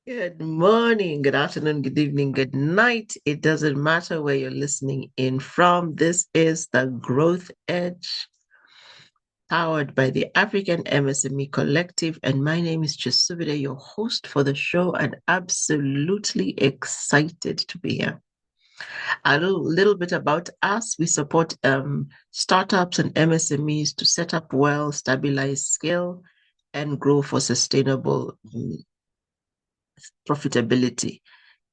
Good morning, good afternoon, good evening, good night. It doesn't matter where you're listening in from. This is the Growth Edge, powered by the African MSME Collective. And my name is Kyesubire, your host for the show, and absolutely excited to be here. A little bit about us. We support startups and MSMEs to set up well, stabilize, scale, and grow for sustainable profitability.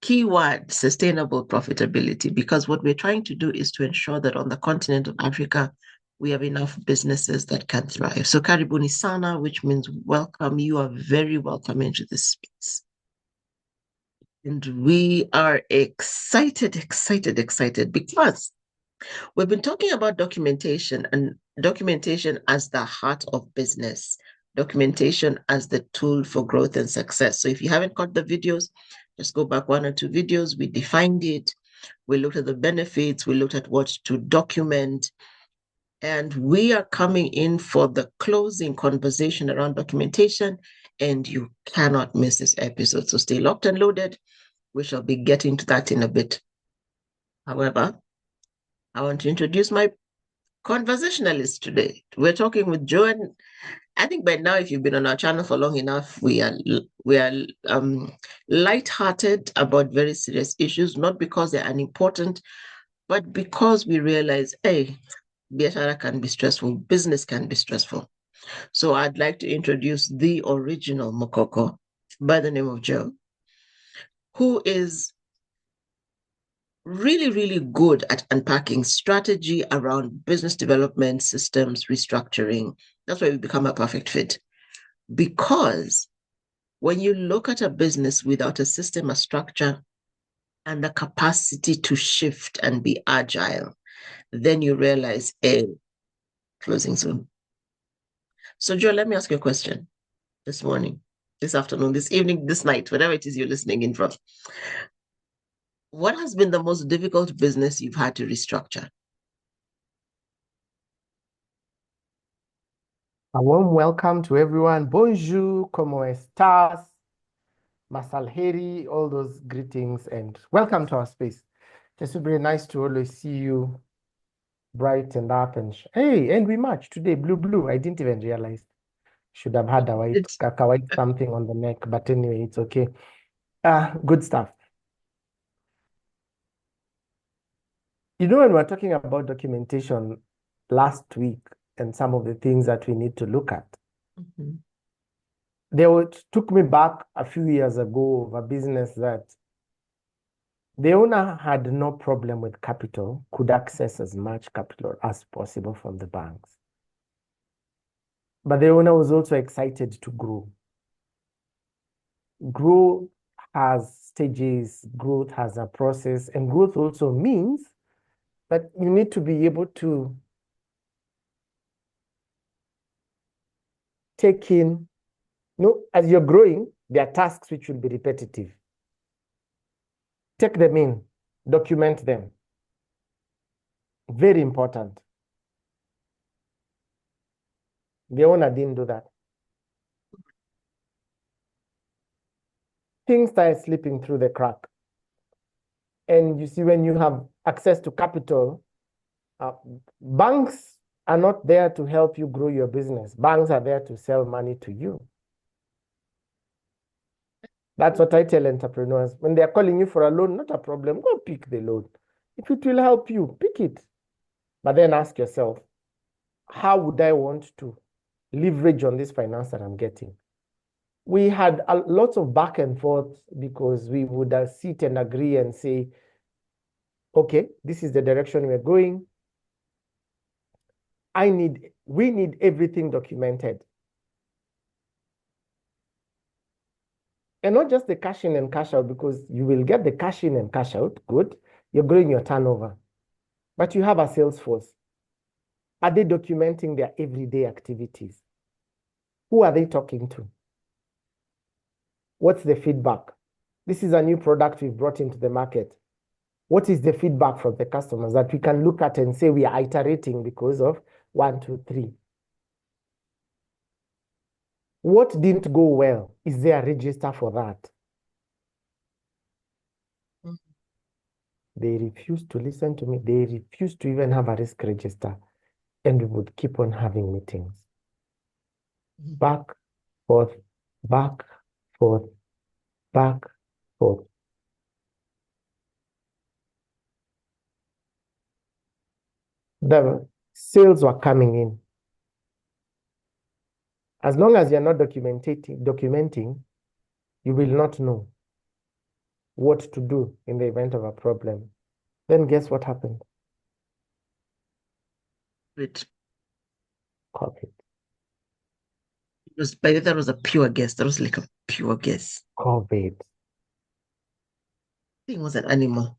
Keyword sustainable profitability, because what we're trying to do is to ensure that on the continent of Africa, we have enough businesses that can thrive. So, Karibuni Sana, which means welcome. You are very welcome into this space. And we are excited because we've been talking about documentation and documentation as the heart of business, documentation as the tool for growth and success. So if you haven't caught the videos, just go back one or two videos. We defined it. We looked at the benefits. We looked at what to document. And we are coming in for the closing conversation around documentation. And you cannot miss this episode. So stay locked and loaded. We shall be getting to that in a bit. However, I want to introduce my conversationalist today. We're talking with Joe, and I think by now, if you've been on our channel for long enough, we are light-hearted about very serious issues, not because they're unimportant, but because we realize, hey, biashara can be stressful, business can be stressful. So I'd like to introduce the original Mukoko by the name of Joe, who is really good at unpacking strategy around business development, systems, restructuring. That's why we become a perfect fit. Because when you look at a business without a system, a structure, and the capacity to shift and be agile, then you realize, hey, closing soon. So, Joe, let me ask you a question this morning, this afternoon, this evening, this night, whatever it is you're listening in from. What has been the most difficult business you've had to restructure? A warm welcome to everyone. Bonjour, ¿cómo estás? Masalheri, all those greetings, and welcome to our space. Just very nice to always see you bright and up. And hey, and we match today, blue. I didn't even realize. Should have had a white something on the neck, but anyway, it's okay. Good stuff. You know, when we're talking about documentation last week and some of the things that we need to look at, took me back a few years ago of a business that the owner had no problem with capital, could access as much capital as possible from the banks. But the owner was also excited to grow. Growth has stages, growth has a process, and growth also means that you need to be able to take in, as you're growing, there are tasks which will be repetitive. Take them in, document them. Very important. The owner didn't do that. Things started slipping through the crack. And you see, when you have access to capital, banks are not there to help you grow your business. Banks are there to sell money to you. That's what I tell entrepreneurs. When they're calling you for a loan, not a problem, go pick the loan. If it will help you, pick it. But then ask yourself, how would I want to leverage on this finance that I'm getting? We had a lot of back and forth because we would sit and agree and say, okay, this is the direction we're going. We need everything documented. And not just the cash in and cash out, because you will get the cash in and cash out, good. You're growing your turnover. But you have a sales force. Are they documenting their everyday activities? Who are they talking to? What's the feedback? This is a new product we've brought into the market. What is the feedback from the customers that we can look at and say we are iterating because of 1, 2, 3? What didn't go well? Is there a register for that? They refused to listen to me. They refused to even have a risk register. And we would keep on having meetings. Back, forth, back, forth, back, forth. The sales were coming in. As long as you're not documenting, you will not know what to do in the event of a problem. Then guess what happened? It COVID. was, by that was a pure guess. That was like a pure guess. COVID. Thing was an animal.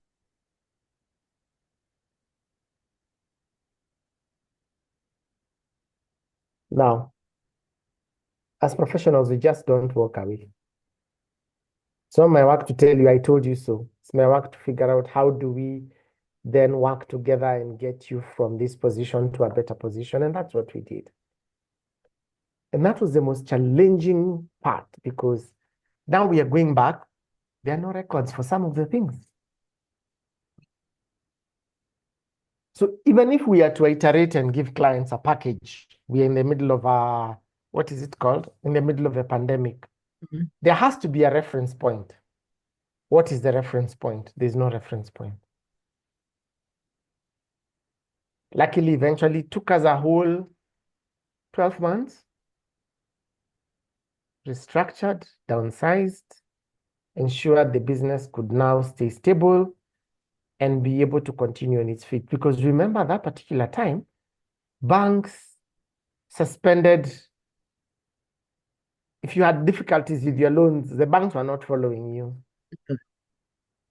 Now, as professionals, we just don't walk away. It's not my work to tell you, I told you so. It's my work to figure out how do we then work together and get you from this position to a better position. And that's what we did. And that was the most challenging part because now we are going back. There are no records for some of the things. So even if we are to iterate and give clients a package, we are in the middle of a, what is it called? In the middle of a pandemic. Mm-hmm. There has to be a reference point. What is the reference point? There's no reference point. Luckily, eventually it took us a whole 12 months, restructured, downsized, ensured the business could now stay stable and be able to continue on its feet. Because remember that particular time, banks suspended. If you had difficulties with your loans, the banks were not following you.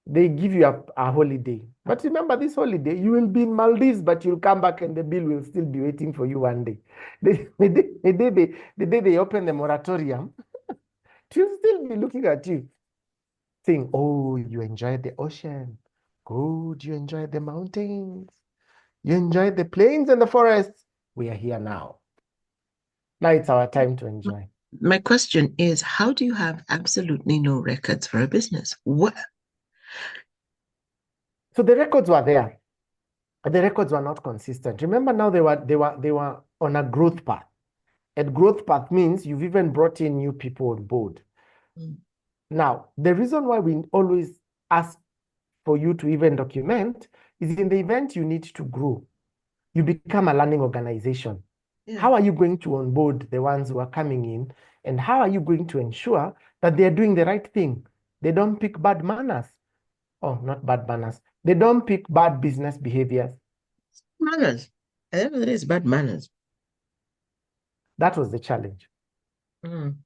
They give you a holiday. But remember this holiday, you will be in Maldives, but you'll come back and the bill will still be waiting for you one day. The day they open the moratorium, she'll still be looking at you, saying, oh, you enjoyed the ocean. Good, you enjoyed the mountains. You enjoyed the plains and the forests. We are here now. Now it's our time to enjoy. My question is, how do you have absolutely no records for a business? What? So the records were there. The records were not consistent. Remember now they were on a growth path. And growth path means you've even brought in new people on board. Mm. Now, the reason why we always ask for you to even document is in the event you need to grow, you become a learning organization. Yeah. How are you going to onboard the ones who are coming in? And how are you going to ensure that they're doing the right thing? They don't pick bad manners. Oh, not bad manners. They don't pick bad business behaviors. Manners. At the end of the day, it's bad manners. That was the challenge. Mm.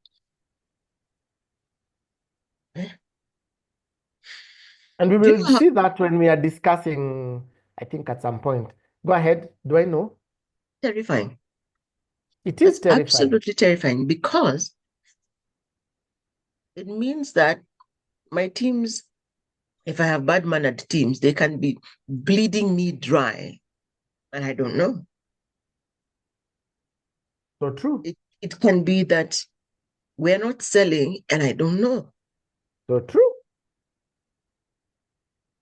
And we will see that when we are discussing, I think at some point. Go ahead. Do I know? Terrifying. It is terrifying. Absolutely terrifying because it means that my teams, if I have bad-mannered teams, they can be bleeding me dry, and I don't know. So true. It can be that we're not selling, and I don't know. So true.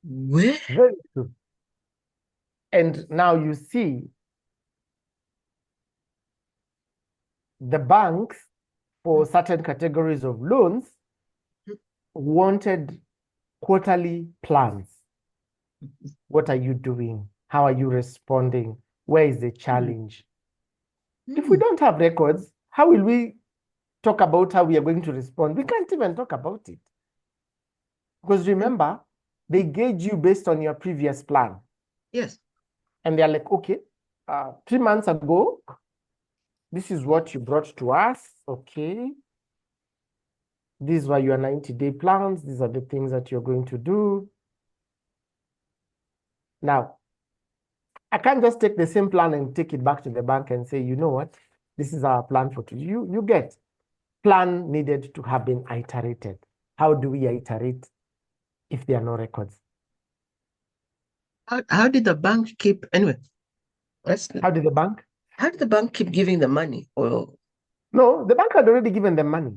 Where? Very true. And now you see the banks for certain categories of loans wanted quarterly plans. What are you doing? How are you responding? Where is the challenge? If we don't have records, how will we talk about how we are going to respond? We can't even talk about it. Because remember, they gauge you based on your previous plan. Yes. And they're like, okay, 3 months ago, this is what you brought to us. Okay. These were your 90-day plans. These are the things that you're going to do. Now, I can't just take the same plan and take it back to the bank and say, you know what, this is our plan for today. You get plan needed to have been iterated. How do we iterate if there are no records? How did the bank keep, anyway? How did the bank? How did the bank keep giving the money? Or no, the bank had already given them money.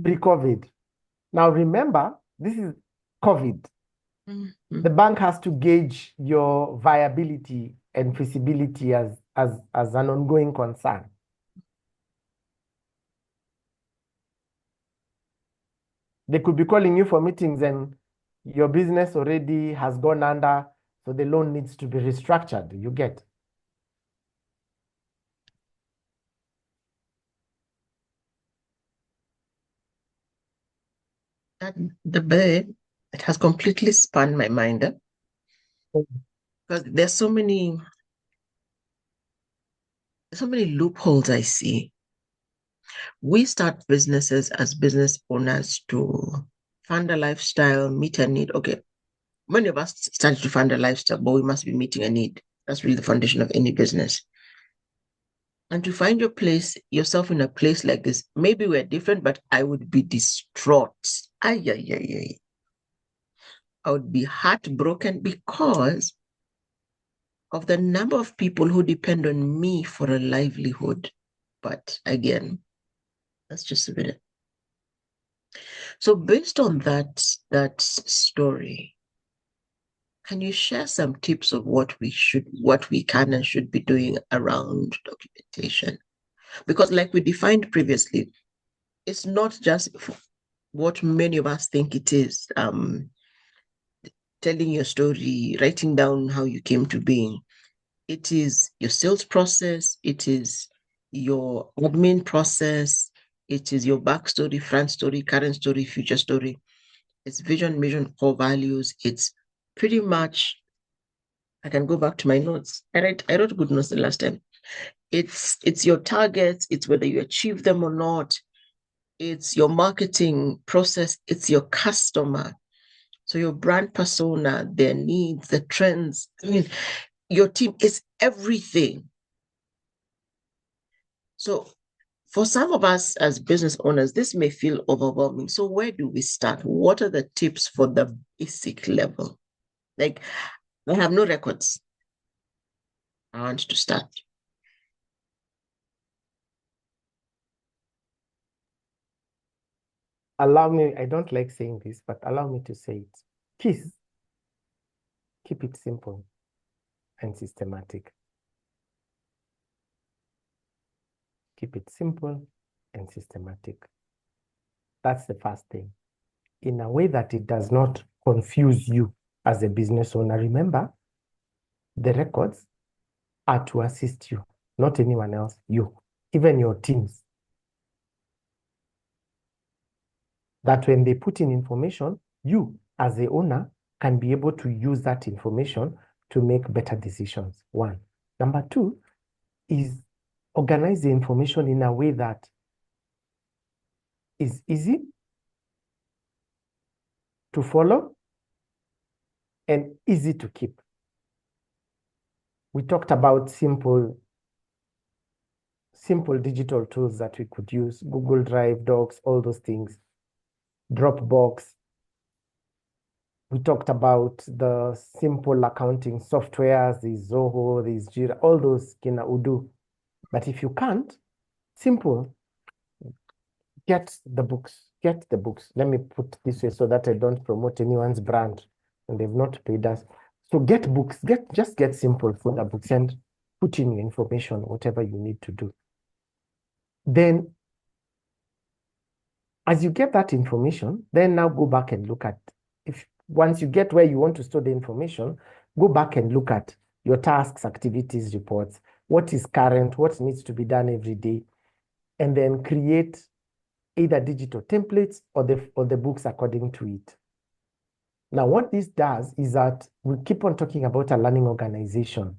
Pre-COVID. Now remember, this is COVID. Mhm. The bank has to gauge your viability and feasibility as an ongoing concern. They could be calling you for meetings and your business already has gone under, so the loan needs to be restructured. You get. That the bird, it has completely spun my mind because there's so many loopholes I see. We start businesses as business owners to fund a lifestyle, meet a need. Okay, many of us started to fund a lifestyle, but we must be meeting a need. That's really the foundation of any business. And to find yourself in a place like this, maybe we're different, but I would be distraught. Ay, ay, ay, ay. I would be heartbroken because of the number of people who depend on me for a livelihood. But again, that's just a bit. So based on that story, can you share some tips of what we can and should be doing around documentation? Because like we defined previously, it's not just what many of us think it is. Telling your story, writing down how you came to being. It is your sales process, it is your admin process, it is your backstory, front story, current story, future story. It's vision, mission, core values. It's pretty much, I can go back to my notes. I wrote good notes the last time. It's your targets, it's whether you achieve them or not, it's your marketing process, it's your customer. So your brand persona, their needs, the trends. I mean, your team is everything. So for some of us as business owners, this may feel overwhelming. So where do we start? What are the tips for the basic level? Like, I have no records. I want to start. Allow me, I don't like saying this, but allow me to say it. Please, keep it simple and systematic. Keep it simple and systematic. That's the first thing. In a way that it does not confuse you as a business owner. Remember, the records are to assist you, not anyone else, you, even your teams. That when they put in information, you as the owner can be able to use that information to make better decisions. One. Number two is organize the information in a way that is easy to follow and easy to keep. We talked about simple digital tools that we could use, Google Drive, Docs, all those things, Dropbox. We talked about the simple accounting softwares, the Zoho, the Jira, all those kina Udo. But if you can't, simple, get the books. Get the books. Let me put this way so that I don't promote anyone's brand and they've not paid us. So get books. Just get simple folder books and put in your information, whatever you need to do. Then, as you get that information, then now go back and look at, if once you get where you want to store the information, go back and look at your tasks, activities, reports, what is current, what needs to be done every day, and then create either digital templates or the books according to it. Now, what this does is that we keep on talking about a learning organization.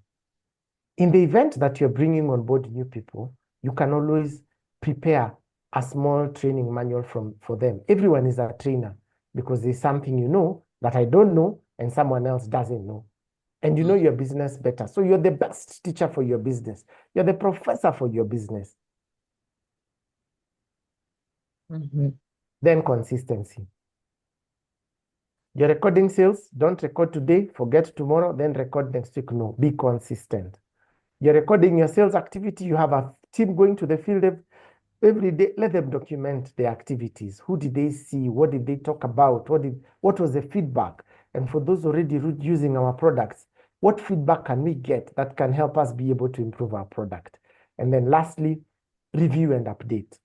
In the event that you're bringing on board new people, you can always prepare a small training manual for them. Everyone is a trainer because there's something you know that I don't know and someone else doesn't know. And you know your business better. So you're the best teacher for your business. You're the professor for your business. Then consistency. You're recording sales, don't record today, forget tomorrow, then record next week. No, be consistent. You're recording your sales activity, you have a team going to the field every day, let them document their activities. Who did they see? What did they talk about? What was the feedback? And for those already using our products, what feedback can we get that can help us be able to improve our product? And then lastly, review and update.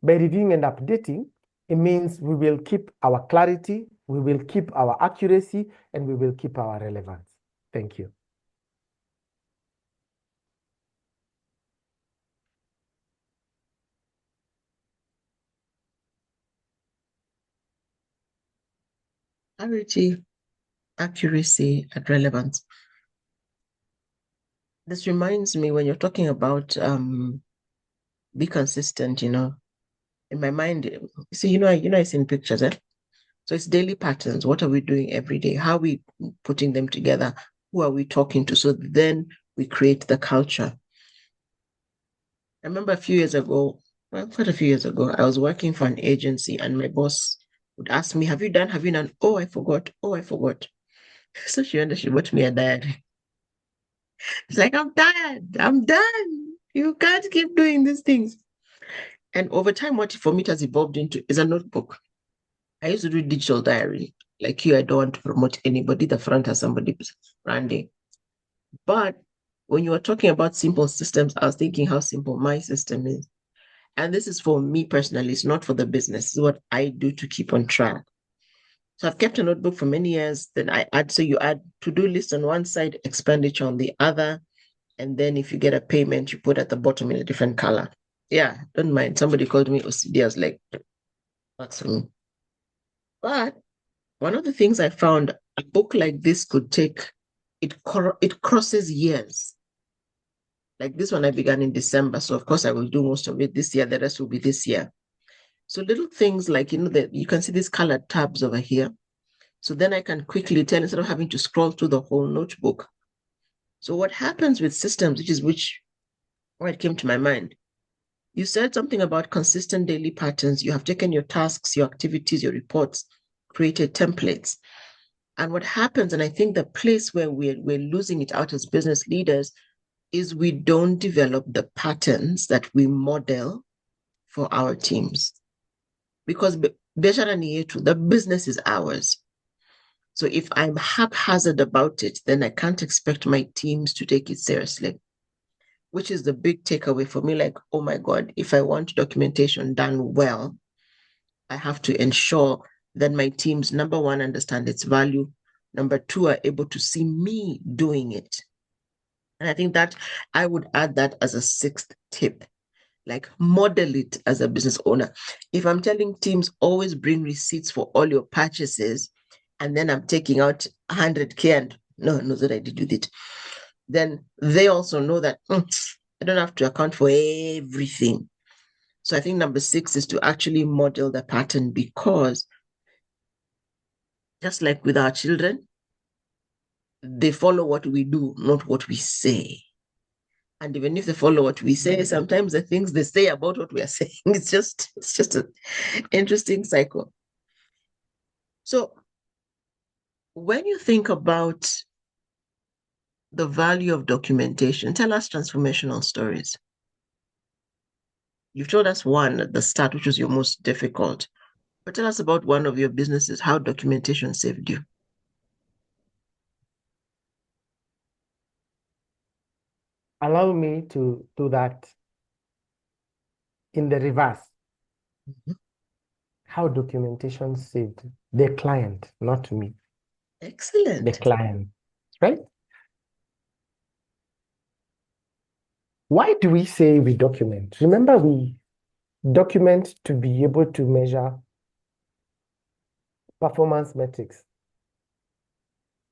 By reviewing and updating, it means we will keep our clarity, we will keep our accuracy, and we will keep our relevance. Thank you. Clarity, accuracy, and relevance. This reminds me when you're talking about be consistent, in my mind, see, I see in pictures, eh? So it's daily patterns. What are we doing every day? How are we putting them together? Who are we talking to? So then we create the culture. I remember a few years ago, well, quite a few years ago, I was working for an agency and my boss would ask me, have you done? Have you done? Oh, I forgot. Oh, I forgot. So she bought me a diary. It's like, I'm tired. I'm done. You can't keep doing these things. And over time, what for me it has evolved into is a notebook. I used to do digital diary. Like you, I don't want to promote anybody. The front has somebody branding. But when you were talking about simple systems, I was thinking how simple my system is. And this is for me personally, it's not for the business. This is what I do to keep on track. So I've kept a notebook for many years. Then I add, so you add to-do list on one side, expenditure on the other. And then if you get a payment, you put at the bottom in a different color. Yeah, don't mind. Somebody called me OCD. I was like, that's for me. But one of the things I found, a book like this could take, it crosses years. Like this one I began in December. So of course I will do most of it this year. The rest will be this year. So little things like, that you can see these colored tabs over here. So then I can quickly tell instead of having to scroll through the whole notebook. So what happens with systems, where it came to my mind, you said something about consistent daily patterns. You have taken your tasks, your activities, your reports, created templates. And what happens, and I think the place where we're losing it out as business leaders is we don't develop the patterns that we model for our teams. Because the business is ours. So if I'm haphazard about it, then I can't expect my teams to take it seriously, which is the big takeaway for me. Like, oh my God, if I want documentation done well, I have to ensure that my teams, number one, understand its value. Number two, are able to see me doing it. And I think that I would add that as a sixth tip, like model it as a business owner. If I'm telling teams always bring receipts for all your purchases, and then I'm taking out 100K and no, that I did do it, then they also know that I don't have to account for everything. So I think number 6 is to actually model the pattern, because just like with our children, they follow what we do, not what we say. And even if they follow what we say, sometimes the things they say about what we are saying, it's just an interesting cycle. So when you think about the value of documentation, tell us transformational stories. You've told us one at the start, which was your most difficult, but tell us about one of your businesses, how documentation saved you. Allow me to do that in the reverse. Mm-hmm. How documentation saved the client, not me. Excellent. The client, right? Why do we say we document? Remember, we document to be able to measure performance metrics.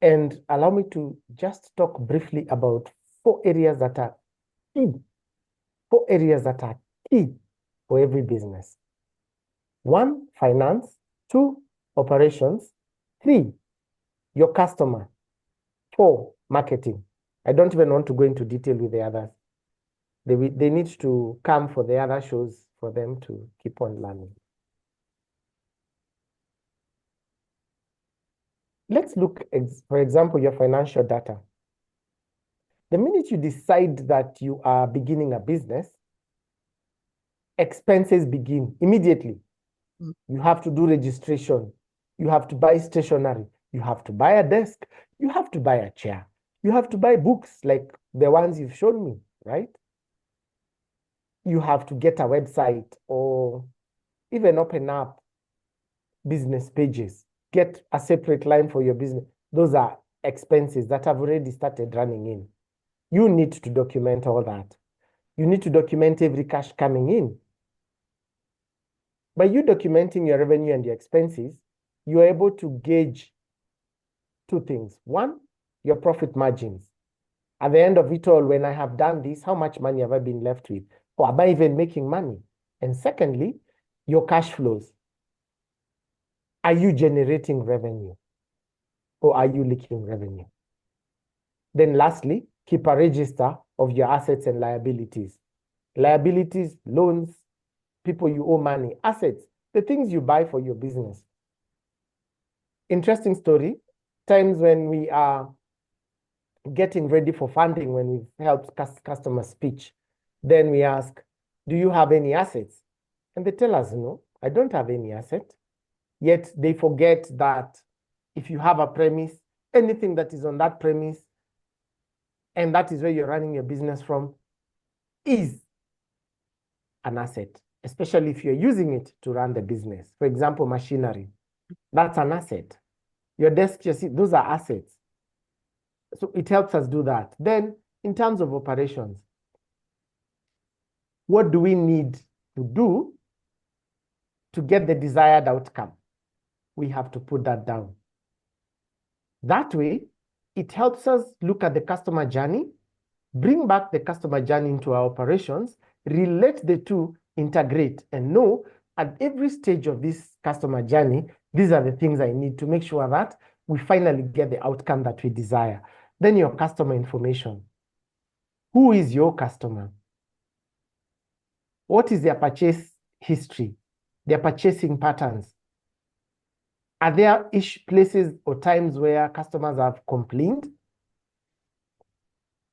And allow me to just talk briefly about 4 areas that are key. 4 areas that are key for every business. 1, finance. 2, operations. 3, your customer. 4, marketing. I don't even want to go into detail with the others. They need to come for the other shows for them to keep on learning. Let's look, for example, your financial data. The minute you decide that you are beginning a business, expenses begin immediately. You have to do registration. You have to buy stationery. You have to buy a desk. You have to buy a chair. You have to buy books like the ones you've shown me, right? You have to get a website or even open up business pages. Get a separate line for your business. Those are expenses that have already started running in. You need to document all that. You need to document every cash coming in. By you documenting your revenue and your expenses, you're able to gauge two things. One, your profit margins. At the end of it all, when I have done this, how much money have I been left with? Or am I even making money? And secondly, your cash flows. Are you generating revenue? Or are you leaking revenue? Then lastly, keep a register of your assets and liabilities. Liabilities, loans, people you owe money, assets, the things you buy for your business. Interesting story. Times when we are getting ready for funding, when we've helped customers pitch, then we ask, do you have any assets? And they tell us, no, I don't have any asset. Yet they forget that if you have a premise, anything that is on that premise, and that is where you're running your business from, is an asset, especially if you're using it to run the business. For example, machinery, that's an asset. Your desk, your seat, those are assets. So it helps us do that. Then in terms of operations, what do we need to do to get the desired outcome? We have to put that down. That way, it helps us look at the customer journey, bring back the customer journey into our operations, relate the two, integrate, and know at every stage of this customer journey, these are the things I need to make sure that we finally get the outcome that we desire. Then your customer information. Who is your customer? What is their purchase history? Their purchasing patterns? Are there places or times where customers have complained?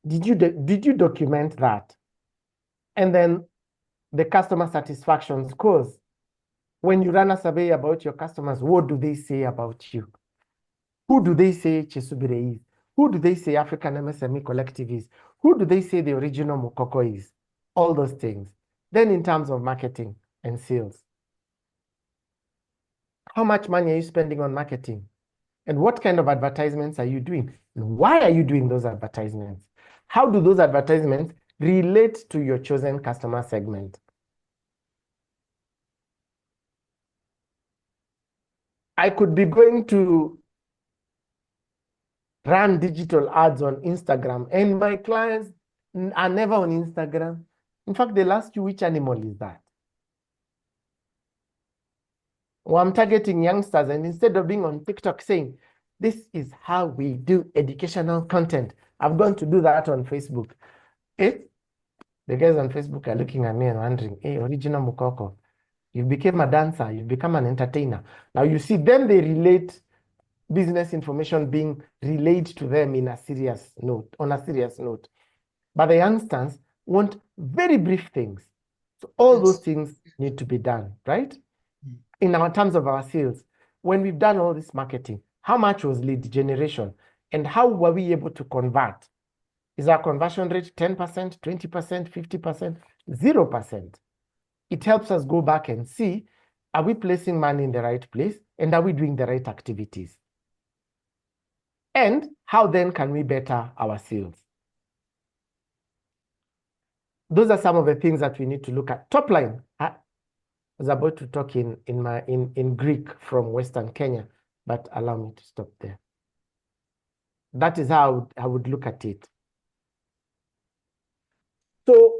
Did you document that? And then the customer satisfaction scores. When you run a survey about your customers, what do they say about you? Who do they say Kyesubire is? Who do they say Afrikan MSME Collective is? Who do they say the original Mukoko is? All those things. Then in terms of marketing and sales, how much money are you spending on marketing? And what kind of advertisements are you doing? And why are you doing those advertisements? How do those advertisements relate to your chosen customer segment? I could be going to run digital ads on Instagram, and my clients are never on Instagram. In fact, they'll ask you, which animal is that? Or I'm targeting youngsters, and instead of being on TikTok saying, this is how we do educational content, I've gone to do that on Facebook. The guys on Facebook are looking at me and wondering, hey, original Mukoko, you became a dancer, you've become an entertainer. Now you see, then they relate business information being relayed to them in a serious note, on a serious note. But the youngsters want very brief things. So all those things need to be done, right? In our terms of our sales, when we've done all this marketing, how much was lead generation? And how were we able to convert? Is our conversion rate 10%, 20%, 50%, 0%? It helps us go back and see, are we placing money in the right place? And are we doing the right activities? And how then can we better our sales? Those are some of the things that we need to look at. Top line. I was about to talk in Greek from Western Kenya, but allow me to stop there. That is how I would look at it. So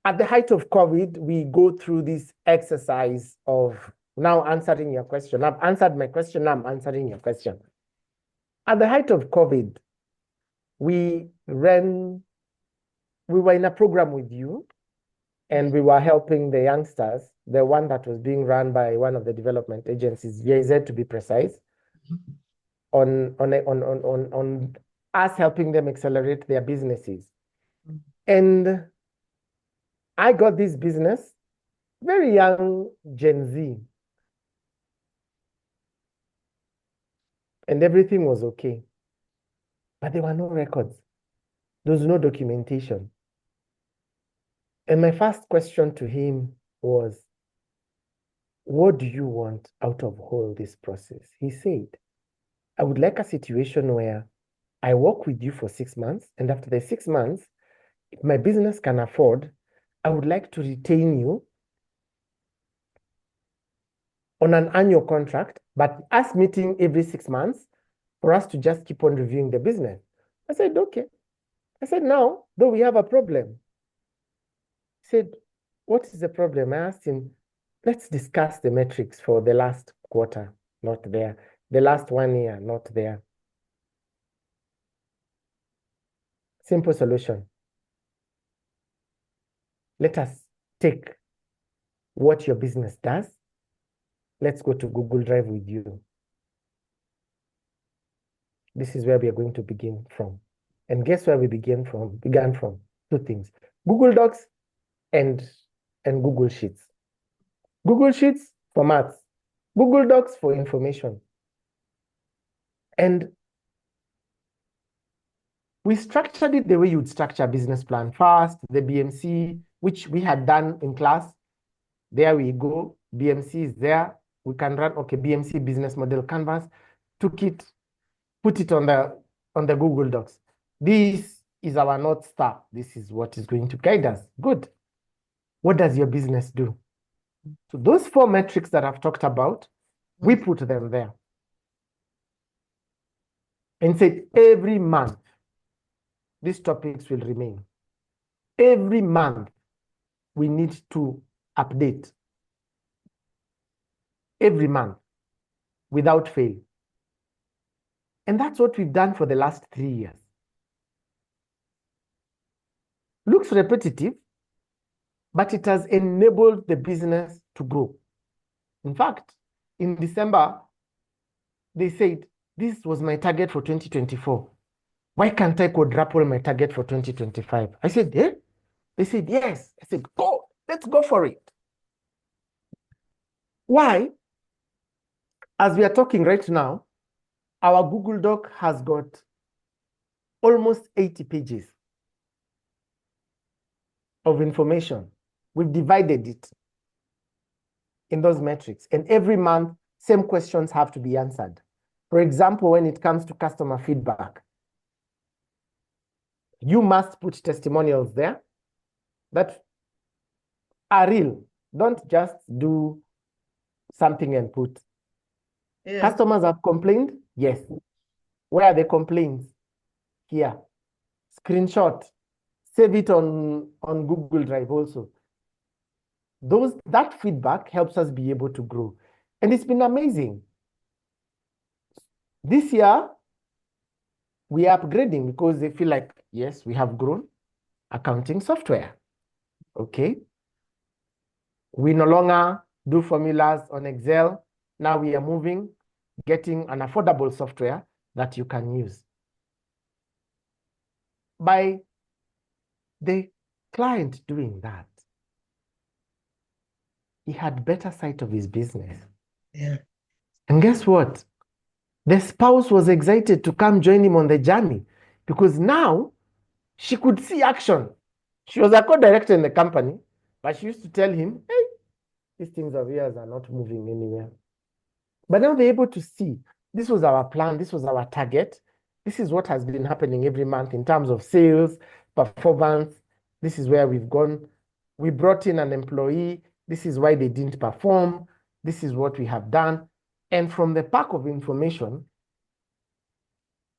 at the height of COVID, we go through this exercise of now answering your question. I've answered my question, now I'm answering your question. At the height of COVID, we were in a program with you, and we were helping the youngsters, the one that was being run by one of the development agencies, GIZ to be precise, on us helping them accelerate their businesses. And I got this business very young Gen Z. And everything was okay. But there were no records. There was no documentation. And my first question to him was, what do you want out of all this process? He said, I would like a situation where I work with you for 6 months, and after the 6 months, if my business can afford, I would like to retain you on an annual contract, but us meeting every 6 months for us to just keep on reviewing the business. I said, okay. I said, now, though we have a problem. He said, what is the problem? I asked him, let's discuss the metrics for the last quarter, not there. The last 1 year, not there. Simple solution. Let us take what your business does. Let's go to Google Drive with you. This is where we are going to begin from. And guess where we began from? Two things: Google Docs and Google Sheets. Google Sheets for maths, Google Docs for information. And we structured it the way you'd structure a business plan. First, the BMC, which we had done in class. There we go. BMC is there. We can run, okay, BMC business model canvas. Took it, put it on the Google Docs. This is our North Star. This is what is going to guide us. Good. What does your business do? So those 4 metrics that I've talked about, we put them there. And said every month, these topics will remain. Every month, we need to update. Every month, without fail. And that's what we've done for the last 3 years. Looks repetitive, but it has enabled the business to grow. In fact, in December, they said, this was my target for 2024. Why can't I quadruple my target for 2025? I said, eh? They said, yes. I said, go, let's go for it. Why? As we are talking right now, our Google Doc has got almost 80 pages of information. We've divided it in those metrics. And every month, same questions have to be answered. For example, when it comes to customer feedback, you must put testimonials there that are real. Don't just do something and put. Yeah. Customers have complained? Yes. Where are the complaints? Here. Screenshot. Save it on Google Drive also. That feedback helps us be able to grow. And it's been amazing. This year, we are upgrading because they feel like, yes, we have grown accounting software. Okay. We no longer do formulas on Excel. Now we are moving, getting an affordable software that you can use. By the client doing that, he had better sight of his business. Yeah. And guess what? The spouse was excited to come join him on the journey because now she could see action. She was a co-director in the company, but she used to tell him, hey, these things of yours are not moving anywhere. But now they're able to see, this was our plan, this was our target. This is what has been happening every month in terms of sales, performance. This is where we've gone. We brought in an employee. This is why they didn't perform. This is what we have done. And from the pack of information,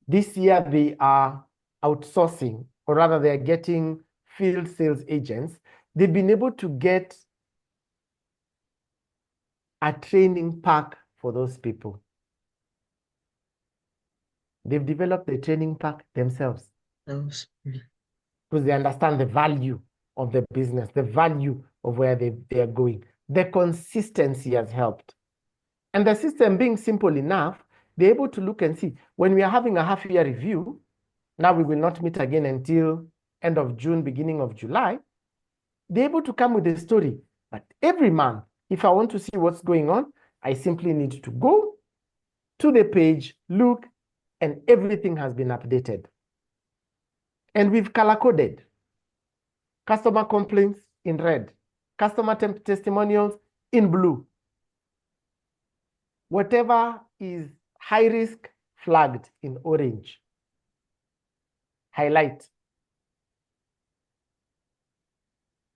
this year they are outsourcing, or rather they're getting field sales agents. They've been able to get a training pack for those people. They've developed the training pack themselves because they understand the value of the business, the value of where they are going. The consistency has helped. And the system being simple enough, they're able to look and see, when we are having a half-year review, now we will not meet again until end of June, beginning of July, they're able to come with a story. But every month, if I want to see what's going on, I simply need to go to the page, look, and everything has been updated. And we've color-coded. Customer complaints in red, customer testimonials in blue. Whatever is high risk, flagged in orange. Highlight.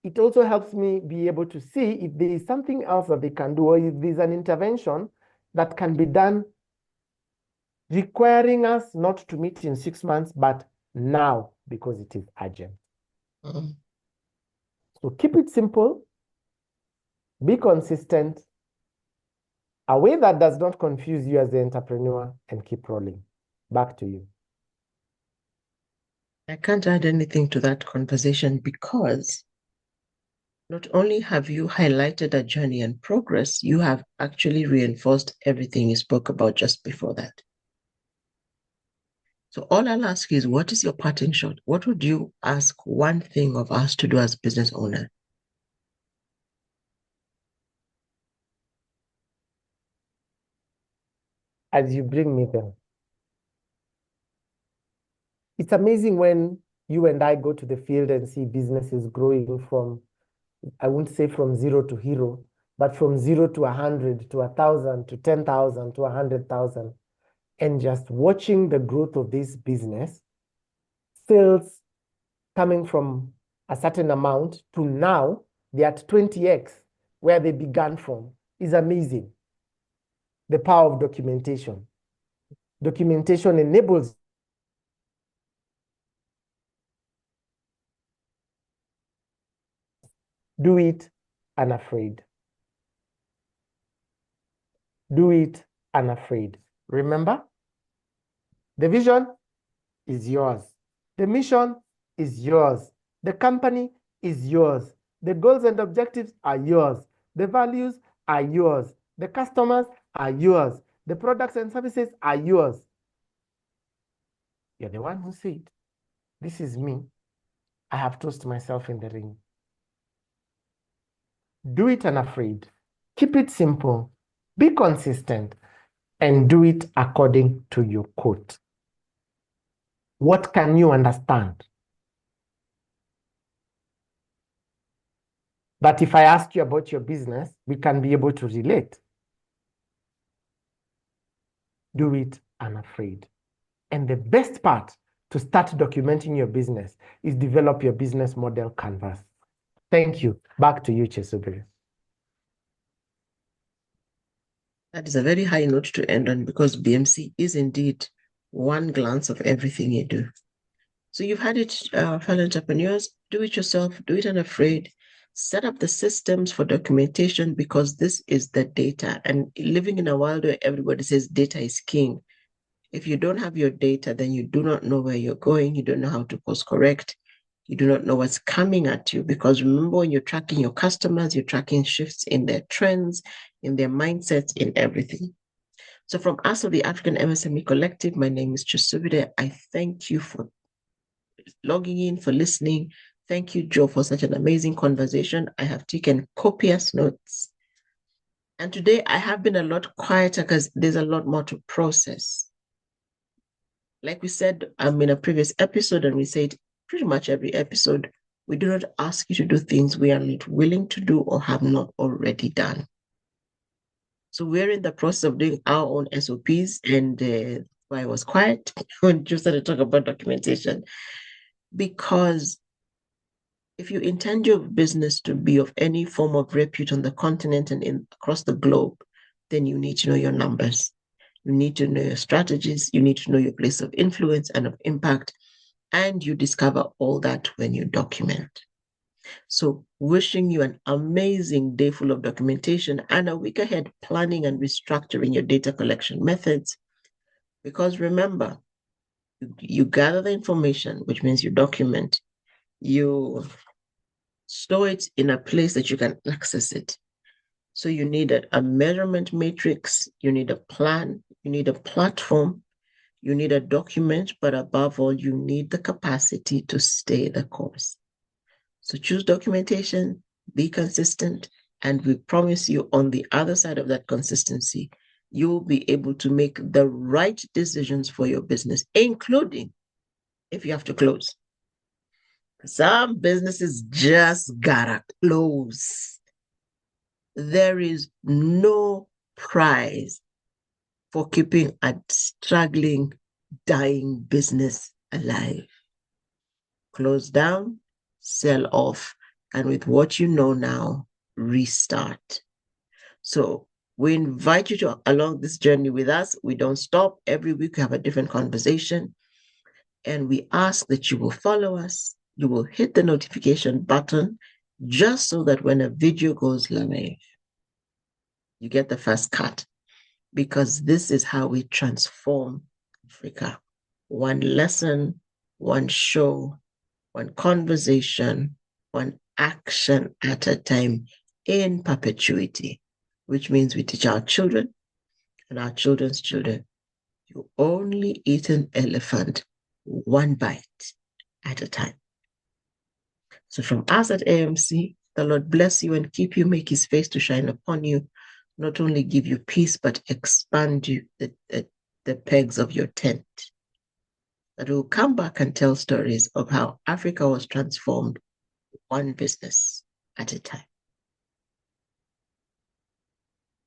It also helps me be able to see if there is something else that they can do, or if there's an intervention that can be done requiring us not to meet in 6 months, but now, because it is urgent. So keep it simple, be consistent, a way that does not confuse you as the entrepreneur, and keep rolling. Back to you. I can't add anything to that conversation because not only have you highlighted a journey and progress, you have actually reinforced everything you spoke about just before that. So all I'll ask is, what is your parting shot? What would you ask one thing of us to do as business owner? As you bring me there. It's amazing when you and I go to the field and see businesses growing from, I won't say from 0 to hero, but from 0 to 100 to 1,000 to 10,000 to 100,000. And just watching the growth of this business, sales coming from a certain amount to now, they're at 20x where they began from, is amazing. The power of documentation. Documentation enables do it unafraid. Do it unafraid. Remember, the vision is yours. The mission is yours. The company is yours. The goals and objectives are yours. The values are yours. The customers are yours. The products and services are yours. You're the one who said, this is me. I have tossed myself in the ring. Do it unafraid. Keep it simple. Be consistent. And do it according to your quote. What can you understand? But if I ask you about your business, we can be able to relate. Do it unafraid. And the best part to start documenting your business is develop your business model canvas. Thank you. Back to you, Kyesubire. That is a very high note to end on, because BMC is indeed one glance of everything you do. So you've had it, fellow entrepreneurs, do it yourself, do it unafraid. Set up the systems for documentation, because this is the data. And living in a world where everybody says data is king, if you don't have your data, then you do not know where you're going. You don't know how to course correct. You do not know what's coming at you, because remember, when you're tracking your customers, you're tracking shifts in their trends, in their mindsets, in everything. So from us of the African MSME Collective, my name is Kyesubire. I thank you for logging in, for listening. Thank you, Joe, for such an amazing conversation. I have taken copious notes. And today I have been a lot quieter because there's a lot more to process. Like we said in a previous episode, and we said pretty much every episode, we do not ask you to do things we are not willing to do or have not already done. So we're in the process of doing our own SOPs, and why I was quiet when you started to talk about documentation. Because if you intend your business to be of any form of repute on the continent and across the globe, then you need to know your numbers. You need to know your strategies. You need to know your place of influence and of impact. And you discover all that when you document. So wishing you an amazing day full of documentation, and a week ahead planning and restructuring your data collection methods. Because remember, you gather the information, which means you document, you store it in a place that you can access it. So you need a measurement matrix, you need a plan, you need a platform, you need a document, but above all, you need the capacity to stay the course. So choose documentation, be consistent, And we promise you, on the other side of that consistency, you will be able to make the right decisions for your business, including if you have to close. Some businesses just gotta close. There is no prize for keeping a struggling, dying business alive. Close down, sell off, and with what you know now, restart. So we invite you to along this journey with us. We don't stop. Every week we have a different conversation. And we ask that you will follow us. You will hit the notification button just so that when a video goes live, you get the first cut. Because this is how we transform Africa. One lesson, one show, one conversation, one action at a time in perpetuity, which means we teach our children and our children's children. You only eat an elephant one bite at a time. So from us at AMC, the Lord bless you and keep you, make his face to shine upon you, not only give you peace, but expand you the pegs of your tent. That we'll come back and tell stories of how Africa was transformed one business at a time.